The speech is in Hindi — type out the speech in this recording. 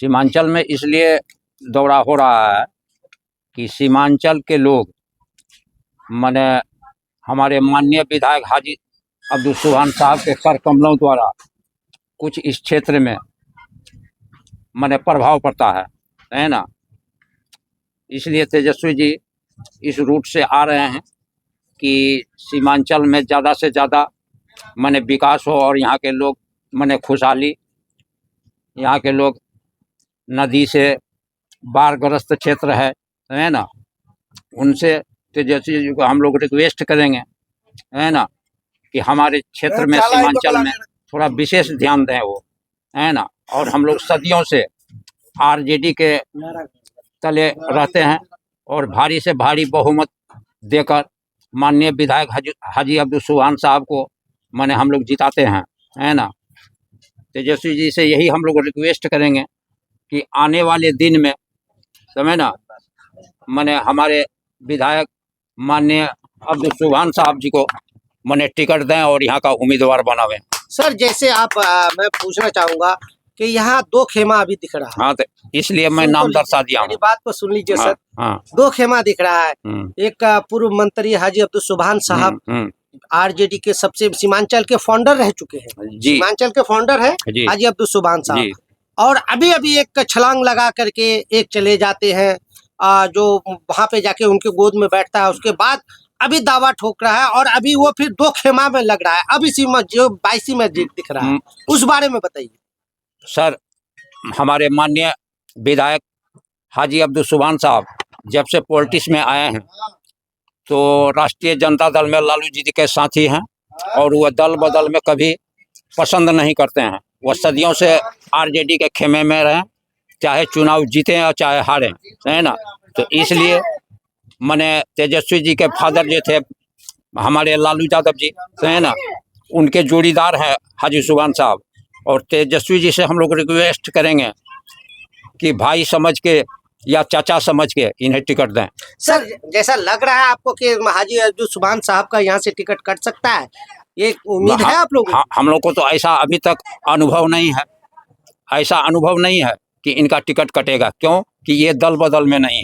सीमांचल में इसलिए दौरा हो रहा है कि सीमांचल के लोग माने हमारे माननीय विधायक हाजी अब्दुल सुभान साहब के कर कमलों द्वारा कुछ इस क्षेत्र में माने प्रभाव पड़ता है ना। इसलिए तेजस्वी जी इस रूट से आ रहे हैं कि सीमांचल में ज़्यादा से ज़्यादा माने विकास हो और यहाँ के लोग माने खुशहाली, यहाँ के लोग नदी से बाढ़ग्रस्त क्षेत्र है ना, उनसे तेजस्वी जी को हम लोग रिक्वेस्ट करेंगे है ना कि हमारे क्षेत्र में सीमांचल में थोड़ा विशेष ध्यान दें वो, है ना। और हम लोग सदियों से आरजेडी के तले रहते हैं और भारी से भारी बहुमत देकर माननीय विधायक हाजी अब्दुल सुभान साहब को माने हम लोग जिताते हैं, है ना। तेजस्वी जी से यही हम लोग रिक्वेस्ट करेंगे कि आने वाले दिन में समय ना माने हमारे विधायक माननीय अब्दुल सुभान साहब जी को माने टिकट दें और यहाँ का उम्मीदवार बनावें। सर जैसे आप मैं पूछना चाहूंगा कि यहाँ दो खेमा अभी दिख रहा है। हाँ, तो इसलिए मैं नाम दर्शा दिया मेरी बात को सुन लीजिए। हाँ, सर हाँ, दो खेमा दिख रहा है। एक पूर्व मंत्री हाजी अब्दुल सुभान साहब आरजेडी के सबसे सीमांचल के फाउंडर रह चुके हैं, सीमांचल के फाउंडर है हाजी अब्दुल सुभान साहब, और अभी अभी एक छलांग लगा करके एक चले जाते हैं जो वहां पे जाके उनके गोद में बैठता है, उसके बाद अभी दावा ठोक रहा है और अभी वो फिर दो खेमा में लग रहा है, अभी सीमा जो 22 में दिख रहा है, उस बारे में बताइए। सर हमारे माननीय विधायक हाजी अब्दुल सुभान साहब जब से पॉलिटिक्स में आए हैं तो राष्ट्रीय जनता दल में लालू जी के साथी हैं और वह दल बदल में कभी पसंद नहीं करते हैं। वह सदियों से आरजेडी के खेमे में रहे, चाहे चुनाव जीते और चाहे हारें, है ना। तो इसलिए मैंने तेजस्वी जी के फादर जो थे हमारे लालू यादव जी, है ना, उनके जोड़ीदार हैं हाजी सुभान साहब, और तेजस्वी जी से हम लोग रिक्वेस्ट करेंगे कि भाई समझ के या चाचा समझ के इन्हें टिकट दें। सर जैसा लग रहा है आपको कि हाजी अब्दुल सुभान साहब का यहाँ से टिकट कट सकता है, ये उम्मीद है आप लोगों को? हम लोग को तो ऐसा अभी तक अनुभव नहीं है, ऐसा अनुभव नहीं है कि इनका टिकट कटेगा, क्यों कि ये दल बदल में नहीं।